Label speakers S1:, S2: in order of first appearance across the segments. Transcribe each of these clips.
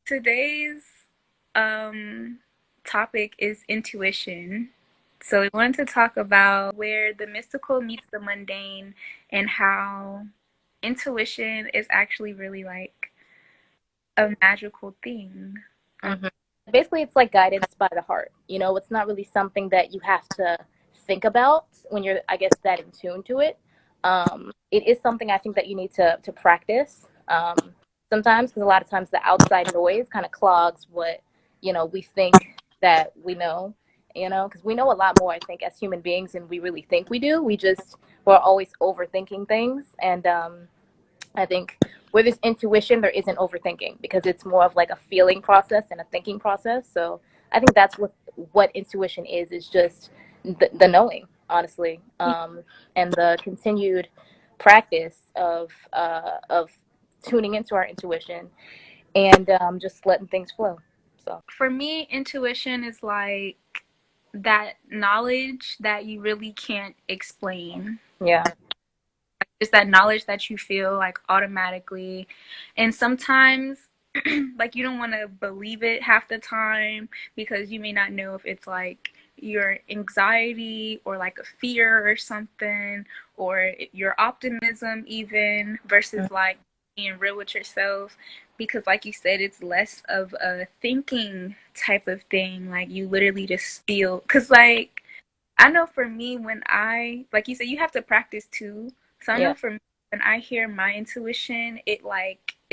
S1: Today's topic is intuition. So we wanted to talk about where the mystical meets the mundane and how intuition is actually really like a magical thing.
S2: hmm Basically, it's like guidance by the heart. It's not really something that you have to think about when you're, I guess, that in tune to it. It is something I think that you need to practice sometimes, because a lot of times the outside noise kind of clogs what, we think that we know, because we know a lot more, I think, as human beings than we really think we do. We're always overthinking things. And I think with this intuition, there isn't overthinking because it's more of like a feeling process and a thinking process. So I think that's what intuition is just the knowing, honestly, and the continued practice of tuning into our intuition and just letting things flow. So
S1: For me, intuition is like that knowledge that you really can't explain.
S2: yeah,
S1: It's that knowledge that you feel like automatically. And sometimes, like, you don't want to believe it half the time because you may not know if it's like your anxiety or like a fear or something, or your optimism, even versus like being real with yourself. Because, like you said, it's less of a thinking type of thing. Like, you literally just feel. Because, like, I know for me, when like you said, you have to practice too. So I know
S2: yeah,
S1: for me, when I hear my intuition, it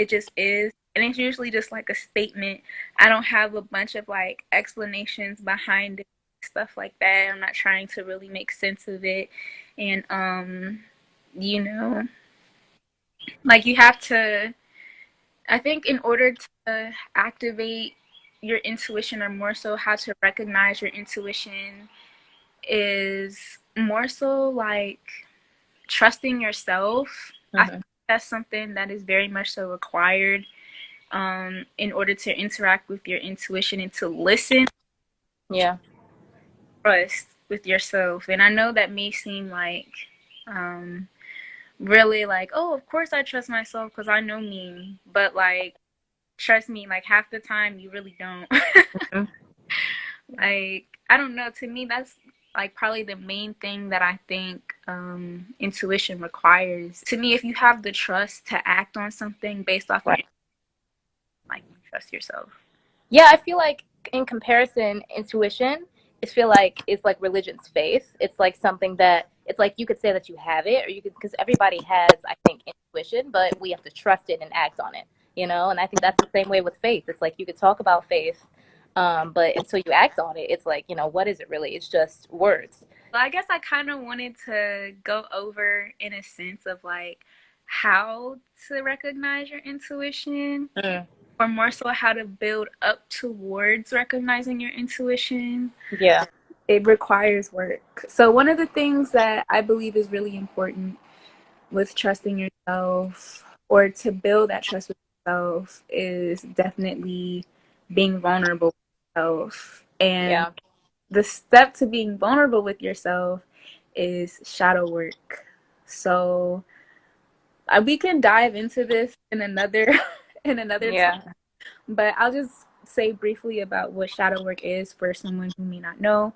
S1: just is. And it's usually just like a statement. I don't have a bunch of like explanations behind it, stuff like that. I'm not trying to really make sense of it. And, you know, like you have to, I think in order to activate your intuition, or more so how to recognize your intuition, is more so like trusting yourself. I think
S2: hmm
S1: that's something that is very much so required in order to interact with your intuition and to listen,
S2: yeah,
S1: trust with yourself. And I know that may seem like um, really like, oh, of course I trust myself because I know me. But like, trust me, like half the time you really don't.
S2: hmm
S1: Like, I don't know. To me, that's like probably the main thing that I think intuition requires. To me, if you have the trust to act on something based off your
S2: right.
S1: like, you trust yourself.
S2: Yeah, I feel like in comparison, intuition, I feel like it's like religion's faith. It's like something that it's like you could say that you have it, or you could, because everybody has, I think, intuition, but we have to trust it and act on it. And I think that's the same way with faith. It's like you could talk about faith, but until you act on it, it's like, what is it really? It's just words.
S1: Well, I guess I kind of wanted to go over in a sense of like how to recognize your intuition,
S2: Mm,
S1: or more so how to build up towards recognizing your intuition.
S2: yeah,
S1: It requires work. So, one of the things that I believe is really important with trusting yourself, or to build that trust with yourself, is definitely being vulnerable with yourself. And
S2: yeah,
S1: the step to being vulnerable with yourself is shadow work. So we can dive into this in another in another
S2: yeah.
S1: time, but I'll just say briefly about what shadow work is for someone who may not know.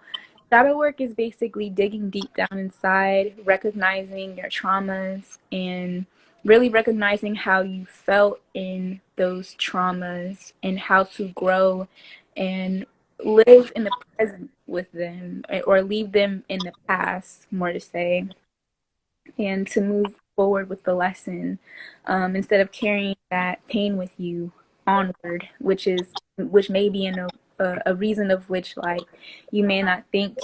S1: Shadow work is basically digging deep down inside, recognizing your traumas, and really recognizing how you felt in those traumas and how to grow and live in the present with them, or leave them in the past, more to say, and to move forward with the lesson, instead of carrying that pain with you onward, which may be in a reason of which, like, you may not think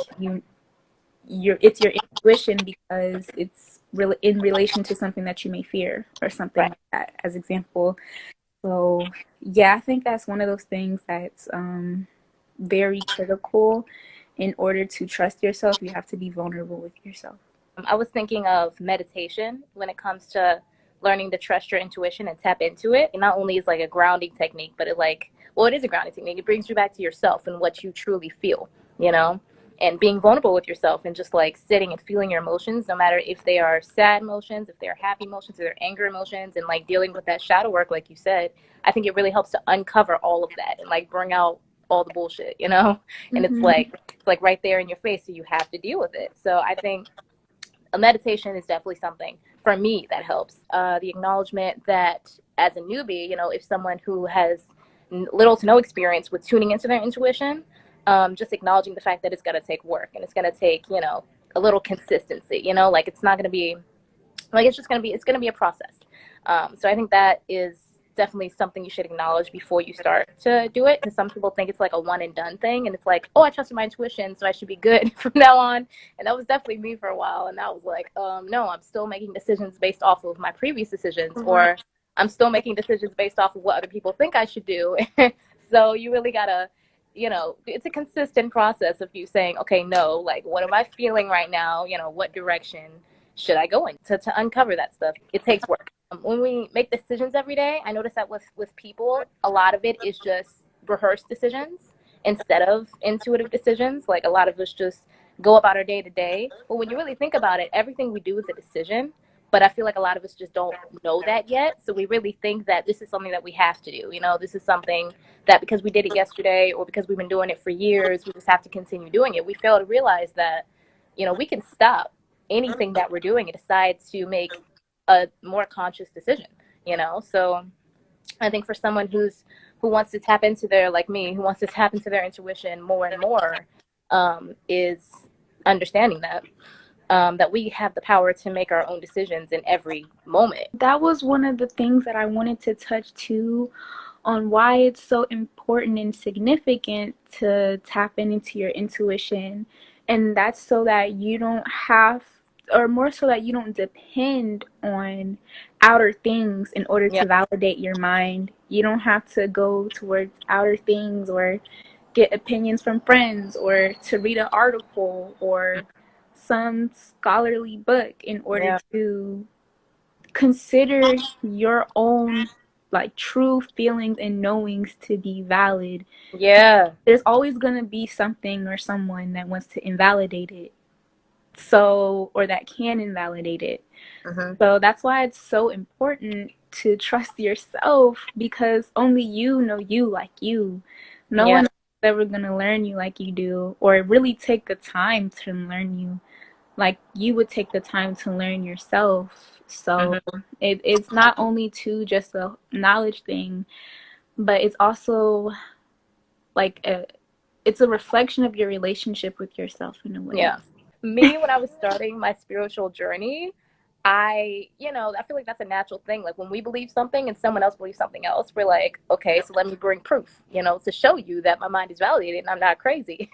S1: it's your intuition because it's really in relation to something that you may fear or something
S2: Right.
S1: like that, as example. So yeah, I think that's one of those things that's very critical. In order to trust yourself, you have to be vulnerable with yourself.
S2: I was thinking of meditation when it comes to learning to trust your intuition and tap into it. It not only is like a grounding technique, but it is a grounding technique. It brings you back to yourself and what you truly feel, you know? and being vulnerable with yourself and just like sitting and feeling your emotions, no matter if they are sad emotions, if they're happy emotions, if they're anger emotions, and like dealing with that shadow work, like you said, I think it really helps to uncover all of that and like bring out all the bullshit, you know? And
S1: Mm-hmm.
S2: it's like right there in your face, so you have to deal with it. So I think a meditation is definitely something for me that helps. The acknowledgement that as a newbie, you know, if someone who has little to no experience with tuning into their intuition, just acknowledging the fact that it's going to take work and it's going to take, you know, a little consistency, you know, like it's not going to be like it's going to be a process. So I think that is definitely something you should acknowledge before you start to do it, because some people think it's like a one and done thing, and it's like, oh, I trusted my intuition, so I should be good from now on. And that was definitely me for a while, and I was like, no, I'm still making decisions based off of my previous decisions, or I'm still making decisions based off of what other people think I should do. So you really gotta, you know, it's a consistent process of you saying, okay, no, like, what am I feeling right now? You know, what direction should I go in to uncover that stuff? It takes work. When we make decisions every day, I notice that with people, a lot of it is just rehearsed decisions instead of intuitive decisions. Like a lot of us just go about our day to day. But when you really think about it, everything we do is a decision. But I feel like a lot of us just don't know that yet. So we really think that this is something that we have to do. You know, this is something that because we did it yesterday or because we've been doing it for years, we just have to continue doing it. We fail to realize that, you know, we can stop anything that we're doing and decide to make a more conscious decision, you know? So I think for someone who wants to tap into their, like me, who wants to tap into their intuition more and more, is understanding that that we have the power to make our own decisions in every moment.
S1: That was one of the things that I wanted to touch too, on why it's so important and significant to tap into your intuition. And that's so that you don't have, or more so that you don't depend on outer things in order
S2: Yeah,
S1: to validate your mind. You don't have to go towards outer things or get opinions from friends or to read an article or some scholarly book in order
S2: yeah,
S1: to consider your own like true feelings and knowings to be valid.
S2: yeah.
S1: There's always going to be something or someone that wants to invalidate it, so, or that can invalidate it.
S2: Mm-hmm.
S1: So that's why it's so important to trust yourself, because only you know you like you. No
S2: Yeah,
S1: one is ever going to learn you like you do, or really take the time to learn you like you would take the time to learn yourself. So
S2: mm-hmm.
S1: it's not only to just a knowledge thing, but it's also like it's a reflection of your relationship with yourself in a way.
S2: Yeah. Me, when I was starting my spiritual journey, you know, I feel like that's a natural thing. Like when we believe something and someone else believes something else, we're like, okay, so let me bring proof, you know, to show you that my mind is validated and I'm not crazy.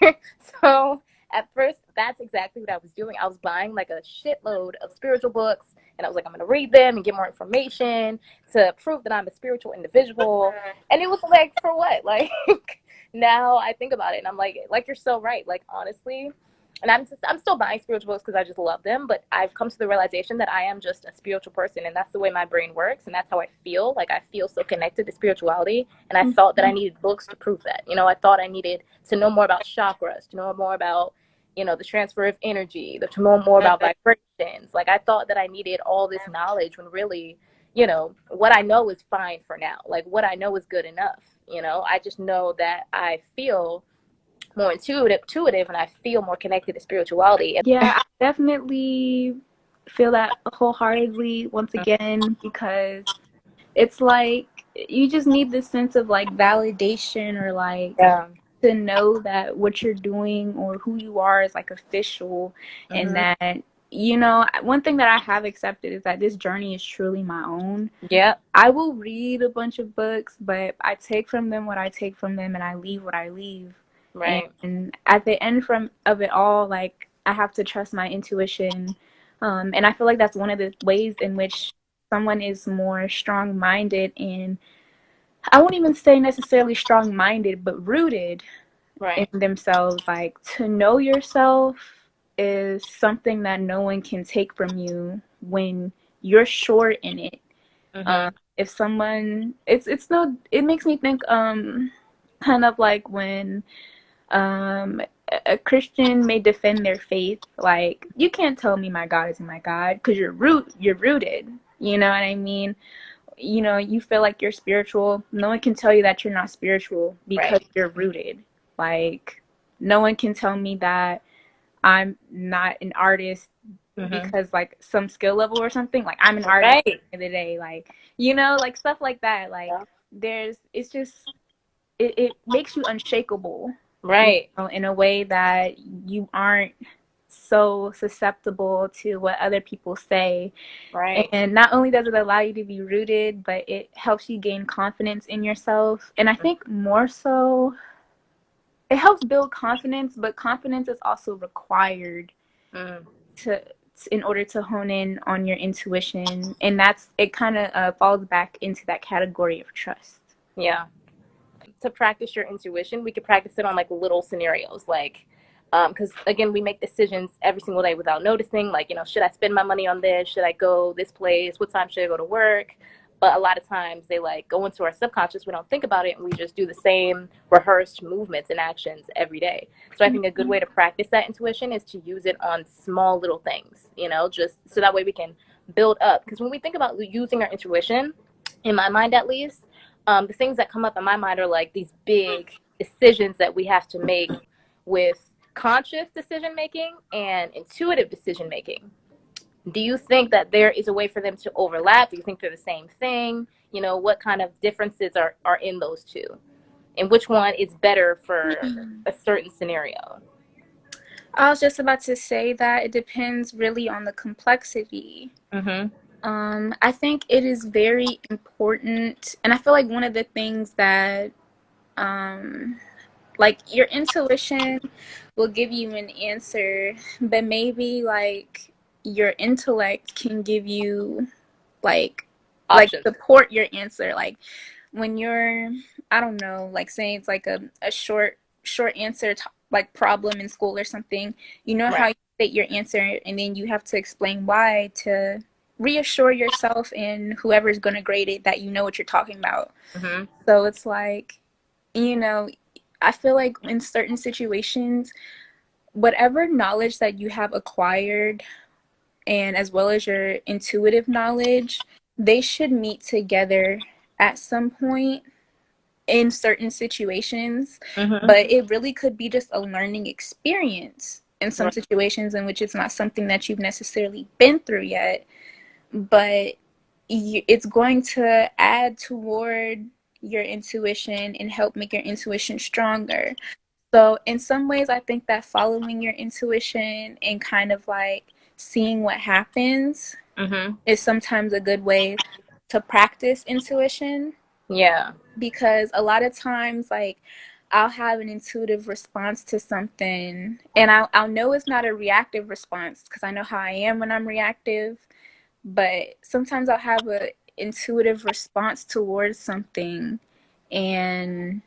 S2: So at first, that's exactly what I was doing. I was buying like a shitload of spiritual books, and I was like, I'm going to read them and get more information to prove that I'm a spiritual individual. And it was like, for what? Like, now I think about it and I'm like you're so right. Like, honestly, and I'm still buying spiritual books because I just love them. But I've come to the realization that I am just a spiritual person, and that's the way my brain works, and that's how I feel. Like I feel so connected to spirituality, and I thought that I needed books to prove that. You know, I thought I needed to know more about chakras, to know more about, you know, the transfer of energy, to know more about vibrations. Like I thought that I needed all this knowledge when really, you know, what I know is fine for now. Like what I know is good enough. You know, I just know that I feel more intuitive and I feel more connected to spirituality.
S1: Yeah, I definitely feel that wholeheartedly once again, because it's like you just need this sense of like validation, or like
S2: Yeah.
S1: to know that what you're doing or who you are is like official, and
S2: Mm-hmm.
S1: that, you know, one thing that I have accepted is that this journey is truly my own.
S2: Yeah.
S1: I will read a bunch of books, but I take from them what I take from them, and I leave what I leave.
S2: Right.
S1: And at the end from of it all, like I have to trust my intuition, and I feel like that's one of the ways in which someone is more strong-minded, and I won't even say necessarily strong-minded, but rooted in
S2: Right.
S1: themselves. Like to know yourself is something that no one can take from you when you're sure in it.
S2: Mm-hmm.
S1: If someone, it's no, it makes me think kind of like when a Christian may defend their faith. Like, you can't tell me my God isn't my God because you're rooted. You know what I mean? You know, you feel like you're spiritual. No one can tell you that you're not spiritual because
S2: Right.
S1: you're rooted. Like, no one can tell me that I'm not an artist
S2: Mm-hmm.
S1: because like some skill level or something. Like, I'm an artist at
S2: Right.
S1: the end of the day. Like, you know, like stuff like that. Like,
S2: Yeah.
S1: it's just it makes you unshakable, you
S2: Right.
S1: know, in a way that you aren't so susceptible to what other people say.
S2: Right.
S1: And not only does it allow you to be rooted, but it helps you gain confidence in yourself. And I think more so, it helps build confidence, but confidence is also required
S2: Mm.
S1: to in order to hone in on your intuition, and that's it. Kind of falls back into that category of trust.
S2: Yeah. To practice your intuition, we could practice it on like little scenarios, like because again, we make decisions every single day without noticing. Like, should I spend my money on this? Should I go this place? What time should I go to work? But a lot of times they like go into our subconscious. We don't think about it, and we just do the same rehearsed movements and actions every day. So I think a good way to practice that intuition is to use it on small little things. Just so that way we can build up. Because when we think about using our intuition, in my mind at least, the things that come up in my mind are like these big decisions that we have to make with conscious decision making and intuitive decision making. Do you think that there is a way for them to overlap? Do you think they're the same thing? What kind of differences are in those two? And which one is better for a certain scenario?
S1: I was just about to say that it depends really on the complexity.
S2: Mm-hmm.
S1: I think it is very important, and I feel like one of the things that, like, your intuition will give you an answer, but maybe like your intellect can give you like
S2: Options.
S1: support your answer. Like when you're, I don't know, like say it's like a short answer like problem in school or something. You know how
S2: Right.
S1: you state your answer, and then you have to explain why to reassure yourself and whoever's going to grade it that you know what you're talking about.
S2: Mm-hmm.
S1: So it's like, you know, I feel like in certain situations, whatever knowledge that you have acquired and as well as your intuitive knowledge, they should meet together at some point in certain situations.
S2: Mm-hmm.
S1: But it really could be just a learning experience in some
S2: Right.
S1: situations in which it's not something that you've necessarily been through yet, but it's going to add toward your intuition and help make your intuition stronger. So, in some ways, I think that following your intuition and kind of like seeing what happens
S2: Mm-hmm.
S1: is sometimes a good way to practice intuition,
S2: Yeah.
S1: because a lot of times, like, I'll have an intuitive response to something, and I'll know it's not a reactive response because I know how I am when I'm reactive, but sometimes I'll have a intuitive response towards something, and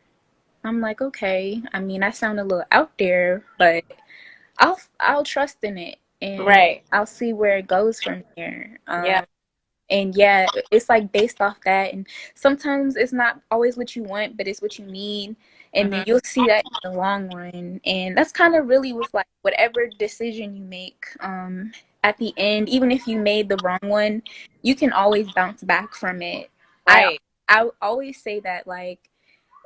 S1: I'm like, okay, I mean, I sound a little out there, but I'll trust in it and
S2: Right.
S1: I'll see where it goes from here.
S2: Yeah.
S1: And yeah, it's like based off that. And sometimes it's not always what you want, but it's what you need. And then
S2: Mm-hmm.
S1: you'll see that in the long run. And that's kind of really with like whatever decision you make. At the end, even if you made the wrong one, you can always bounce back from it. I
S2: Right.
S1: I always say that like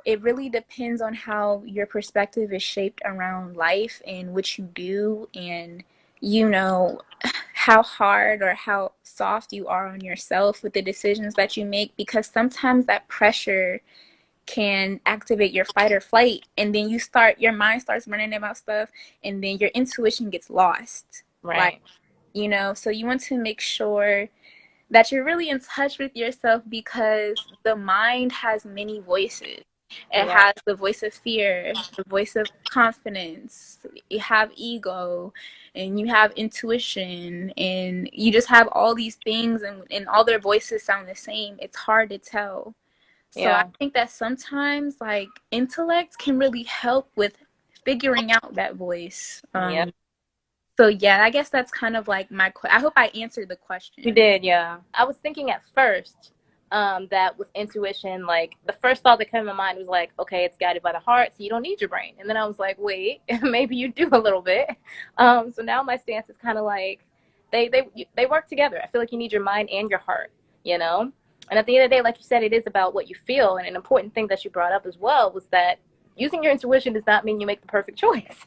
S1: it really depends on how your perspective is shaped around life and what you do, and you know how hard or how soft you are on yourself with the decisions that you make, because sometimes that pressure can activate your fight or flight, and then your mind starts running about stuff, and then your intuition gets lost. Like,
S2: Right.
S1: so you want to make sure that you're really in touch with yourself, because the mind has many voices. It
S2: Yeah.
S1: has the voice of fear, the voice of confidence, you have ego, and you have intuition, and you just have all these things, and all their voices sound the same. It's hard to tell. So I
S2: Yeah.
S1: think that sometimes like intellect can really help with figuring out that voice.
S2: Yeah.
S1: So yeah, I guess that's kind of like I hope I answered the
S2: You
S1: question.
S2: did, yeah. I was thinking at first, that with intuition, like the first thought that came to my mind was like, okay, it's guided by the heart, so you don't need your brain. And then I was like, wait, maybe you do a little bit. So now my stance is kind of like they work together. I feel like you need your mind and your heart, you know. And at the end of the day, like you said, it is about what you feel. And an important thing that you brought up as well was that using your intuition does not mean you make the perfect choice,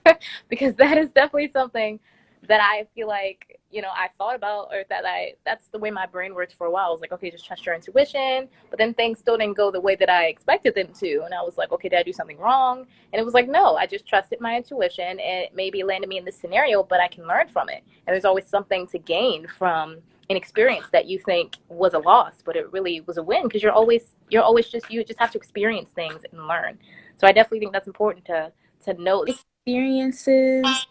S2: because that is definitely something that I feel like, you know, I thought about, or that's the way my brain works for a while. I was like, okay, just trust your intuition. But then things still didn't go the way that I expected them to. And I was like, okay, did I do something wrong? And it was like, no, I just trusted my intuition, and it maybe landed me in this scenario, but I can learn from it. And there's always something to gain from an experience that you think was a loss, but it really was a win, because you just have to experience things and learn. So I definitely think that's important to note.
S1: Experiences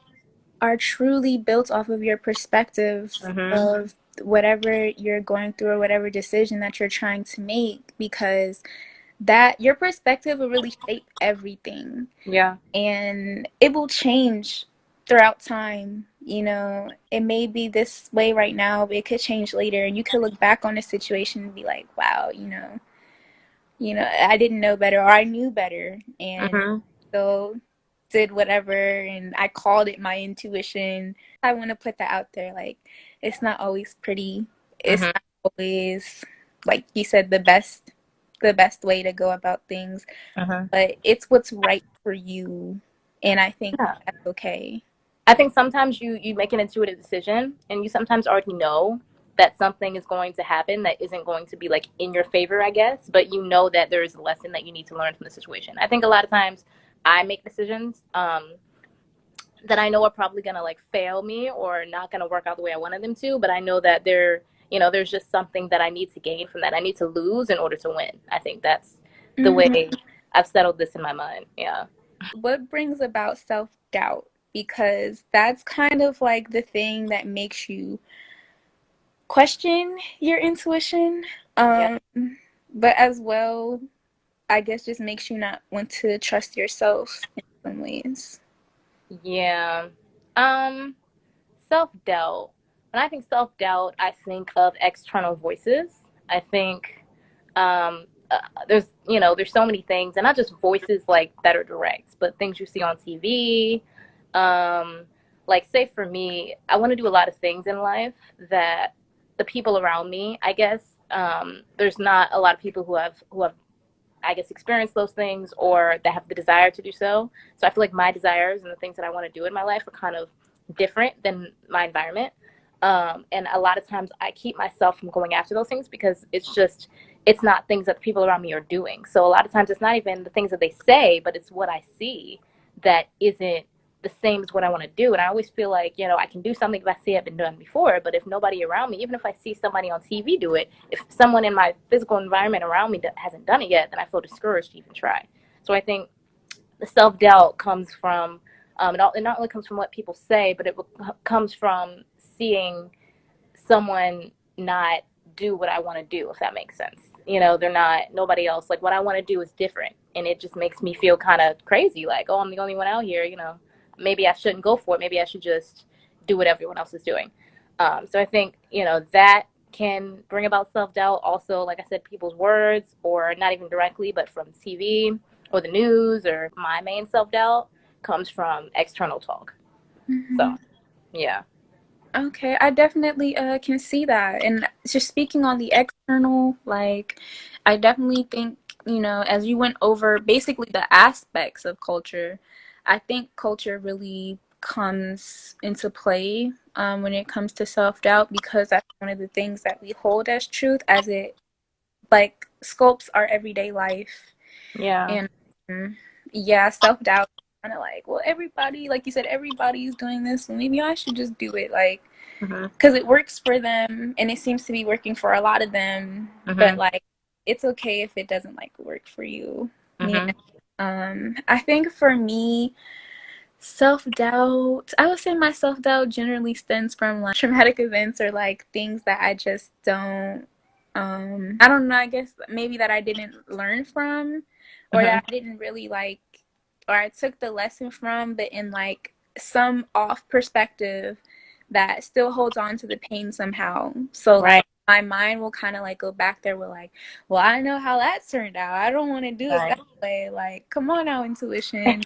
S1: are truly built off of your perspective
S2: Mm-hmm.
S1: of whatever you're going through or whatever decision that you're trying to make, because that your perspective will really shape everything,
S2: Yeah.
S1: and it will change throughout time. You know, it may be this way right now, but it could change later, and you could look back on a situation and be like, wow, I didn't know better, or I knew better, and
S2: Mm-hmm.
S1: so did whatever, and I called it my intuition. I want to put that out there. Like, it's not always pretty. It's
S2: Mm-hmm.
S1: not always, like you said, the best way to go about things,
S2: Mm-hmm.
S1: but it's what's right for you, and I think
S2: Yeah.
S1: that's okay.
S2: I think sometimes you make an intuitive decision, and you sometimes already know that something is going to happen that isn't going to be like in your favor, I guess, but you know that there is a lesson that you need to learn from the situation. I think a lot of times I make decisions that I know are probably gonna like fail me or not gonna work out the way I wanted them to, but I know that there's just something that I need to gain from that. I need to lose in order to win. I think that's the
S1: Hmm.
S2: way I've settled this in my mind. Yeah.
S1: What brings about self-doubt? Because that's kind of like the thing that makes you question your intuition.
S2: Yeah.
S1: Um, but as well, I guess just makes you not want to trust yourself in some ways.
S2: Yeah. Um, self-doubt. When I think self-doubt, I think of external voices. I think there's so many things, and not just voices like that are direct, but things you see on TV. Um, like, say for me, I want to do a lot of things in life that the people around me, I guess, there's not a lot of people who have I guess experienced those things or that have the desire to do so. So I feel like my desires and the things that I want to do in my life are kind of different than my environment. And a lot of times I keep myself from going after those things because it's not things that the people around me are doing. So a lot of times it's not even the things that they say, but it's what I see that isn't the same as what I want to do. And I always feel like, I can do something if I see it been done before, but if nobody around me, even if I see somebody on TV do it, if someone in my physical environment around me hasn't done it yet, then I feel discouraged to even try. So I think the self-doubt comes from, it not only comes from what people say, but it comes from seeing someone not do what I want to do, if that makes sense. They're not, nobody else, like what I want to do is different. And it just makes me feel kind of crazy. Like, oh, I'm the only one out here, maybe I shouldn't go for it. Maybe I should just do what everyone else is doing. So I think, that can bring about self doubt. Also, like I said, people's words, or not even directly, but from TV or the news, or my main self doubt comes from external talk.
S1: Hmm.
S2: So, yeah.
S1: Okay, I definitely can see that. And just speaking on the external, like, I definitely think, as you went over basically the aspects of culture, I think culture really comes into play when it comes to self-doubt, because that's one of the things that we hold as truth, as it like sculpts our everyday life.
S2: Yeah.
S1: And yeah, self-doubt kind of like, well, everybody, like you said, everybody's doing this, so maybe I should just do it. Like,
S2: Mm-hmm.
S1: because it works for them and it seems to be working for a lot of them, but
S2: Mm-hmm.
S1: like it's okay if it doesn't like work for you. You
S2: Mm-hmm.
S1: I think for me, self-doubt, I would say my self-doubt generally stems from like traumatic events, or like things that I just don't I don't know, I guess maybe that I didn't learn from, or
S2: Mm-hmm.
S1: that I didn't really like, or I took the lesson from, but in like some off perspective that still holds on to the pain somehow. So like
S2: Right.
S1: my mind will kind of like go back there with like, well, I know how that turned out. I don't want to do it
S2: Right.
S1: that way. Like, come on now, intuition,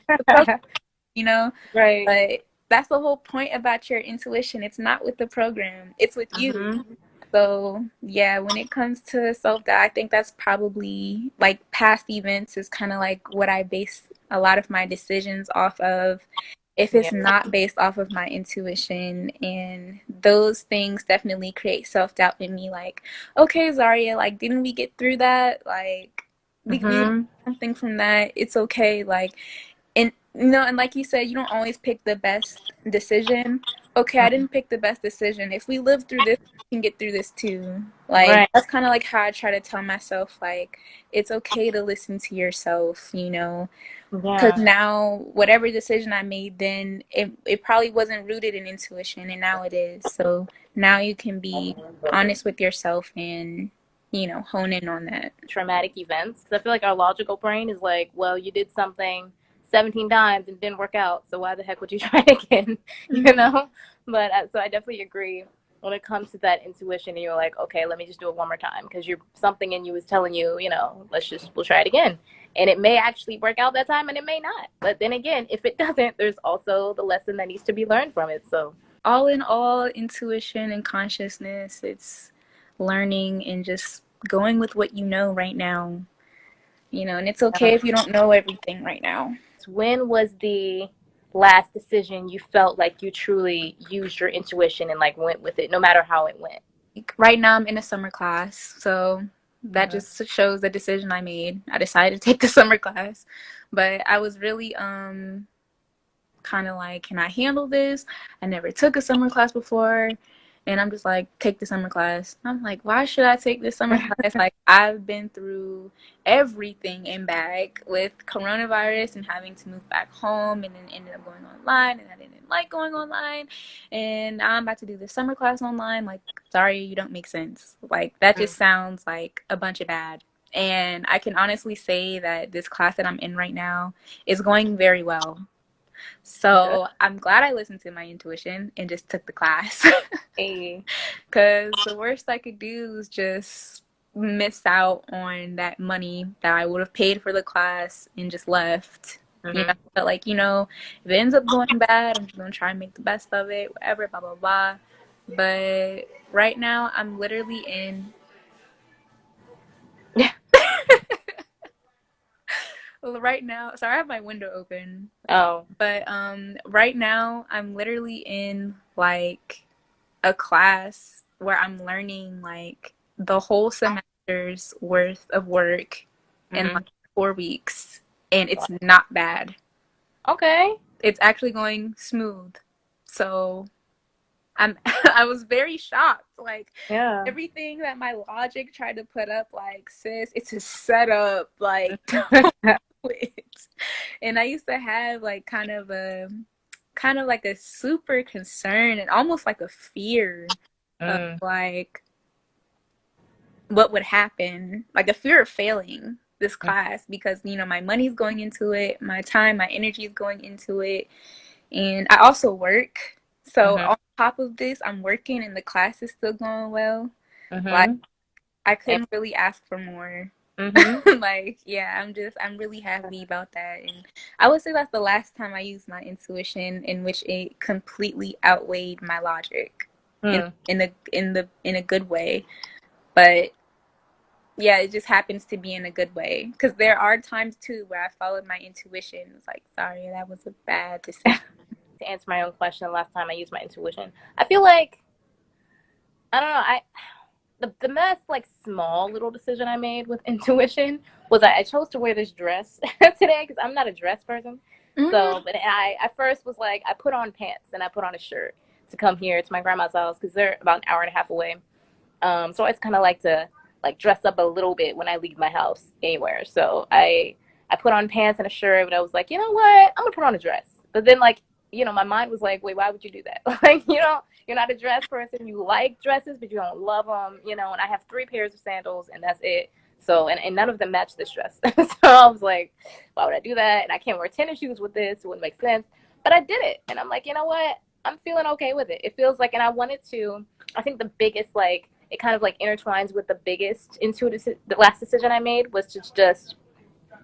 S1: you know?
S2: Right.
S1: But that's the whole point about your intuition. It's not with the program, it's with you.
S2: Mm-hmm.
S1: So, yeah, when it comes to self-doubt, I think that's probably like past events is kind of like what I base a lot of my decisions off of if
S2: Yeah.
S1: it's not based off of my intuition. And those things definitely create self-doubt in me. Like, okay, Zaria, like, didn't we get through that? Like, we learned
S2: Mm-hmm.
S1: something from that. It's okay. Like, and and like you said, you don't always pick the best decision. Okay, I didn't pick the best decision. If we live through this, we can get through this too. Like,
S2: Right.
S1: that's kind of like how I try to tell myself, like, it's okay to listen to yourself, because
S2: Yeah.
S1: now whatever decision I made then, it probably wasn't rooted in intuition, and now it is. So now you can be honest with yourself and, hone in on that.
S2: Traumatic events. Because I feel like our logical brain is like, well, you did something 17 times and it didn't work out, so why the heck would you try it again? You know? But so I definitely agree when it comes to that intuition and you're like, okay, let me just do it one more time because you're something in you is telling you, we'll try it again. And it may actually work out that time and it may not. But then again, if it doesn't, there's also the lesson that needs to be learned from it. So
S1: All in all, intuition and consciousness, it's learning and just going with what you know right now. And it's okay if you don't know everything right now.
S2: when was the last decision you felt like you truly used your intuition and like went with it, no matter how it went?
S1: Like, right now, I'm in a summer class, so that
S2: Mm-hmm.
S1: just shows the decision I made. I decided to take the summer class, but I was really kind of like, can I handle this? I never took a summer class before. And I'm just like, take the summer class. I'm like, why should I take this summer class? Like, I've been through everything in back with coronavirus and having to move back home, and then ended up going online, and I didn't like going online. And now I'm about to do this summer class online. Like, sorry, you don't make sense. Like, that just sounds like a bunch of bad. And I can honestly say that this class that I'm in right now is going very well.
S2: Good.
S1: So I'm glad I listened to my intuition and just took the class.
S2: Hey.
S1: Because the worst I could do is just miss out on that money that I would have paid for the class and just left.
S2: Mm-hmm.
S1: But like, if it ends up going bad, I'm just going to try and make the best of it, whatever, blah, blah, blah. But right now, I'm literally in. Right now, sorry, I have my window open.
S2: Oh.
S1: But right now, I'm literally in like a class where I'm learning like the whole semester's worth of work in
S2: Mm-hmm.
S1: like 4 weeks, and it's not bad.
S2: Okay.
S1: It's actually going smooth. So I'm I was very shocked. Like,
S2: Yeah.
S1: everything that my logic tried to put up, like, sis, it's a setup. Like, it. And I used to have like kind of like a super concern and almost like a fear of
S2: Mm.
S1: like what would happen, like a fear of failing this class, because my money's going into it, my time, my energy is going into it, and I also work. So
S2: Mm-hmm.
S1: on top of this, I'm working and the class is still going well. Like,
S2: Mm-hmm.
S1: I couldn't really ask for more.
S2: Mm-hmm.
S1: Like, yeah, I'm really happy about that. And I would say that's the last time I used my intuition in which it completely outweighed my logic in
S2: Mm.
S1: in a good way. But yeah, it just happens to be in a good way, because there are times too where I followed my intuition. It's like, sorry, that was a bad decision.
S2: To answer my own question, the last time I used my intuition, I feel like I don't know. The best like small little decision I made with intuition was I chose to wear this dress today because I'm not a dress person.
S1: Mm-hmm.
S2: So, but I at first was like I put on pants and I put on a shirt to come here to my grandma's house because they're about an hour and a half away. So I just kind of like to like dress up a little bit when I leave my house anywhere. So I put on pants and a shirt, but I was like, you know what? I'm gonna put on a dress. But then like my mind was like, wait, why would you do that? Like you're not a dress person. You like dresses, but you don't love them. And I have 3 pairs of sandals and that's it. So and none of them match this dress. So I was like, why would I do that? And I can't wear tennis shoes with this. It wouldn't make sense. But I did it, and I'm like, you know what? I'm feeling okay with it. It feels like, and I wanted to. I think the biggest like it kind of like intertwines with the biggest intuitive, the last decision I made was to just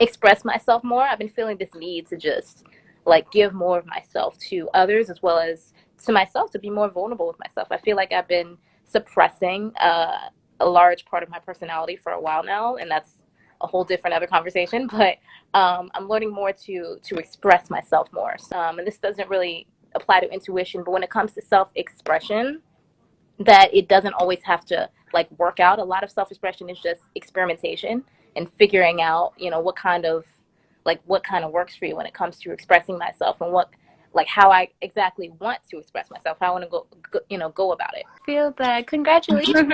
S2: express myself more. I've been feeling this need to just like give more of myself to others as well as to myself, to be more vulnerable with myself. I feel like I've been suppressing a large part of my personality for a while now, and that's a whole different other conversation. But I'm learning more to express myself more. And this doesn't really apply to intuition, but when it comes to self-expression, that it doesn't always have to like work out. A lot of self-expression is just experimentation and figuring out, you know, what kind of works for you when it comes to expressing myself, and what like how I exactly want to express myself, how I want to go about it.
S1: Feel that. Congratulations.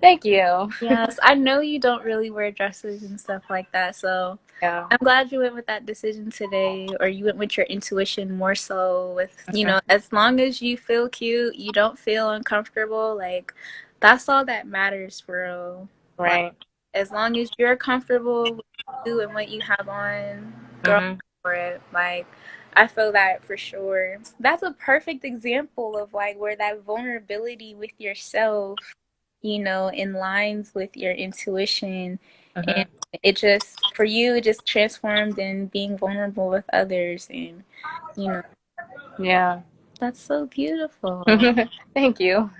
S2: Thank you.
S1: Yes, I know you don't really wear dresses and stuff like that, so
S2: Yeah.
S1: I'm glad you went with that decision today, or you went with your intuition more so with, you know, as long as you feel cute, you don't feel uncomfortable, like that's all that matters for real.
S2: Right.
S1: Like, as long as you're comfortable with you and what you have on, girl, for it. Like, I feel that for sure. That's a perfect example of like where that vulnerability with yourself, you know, in lines with your intuition. And it just, for you, it just transformed in being vulnerable with others. And, you know,
S2: Yeah.
S1: that's so beautiful.
S2: Thank you.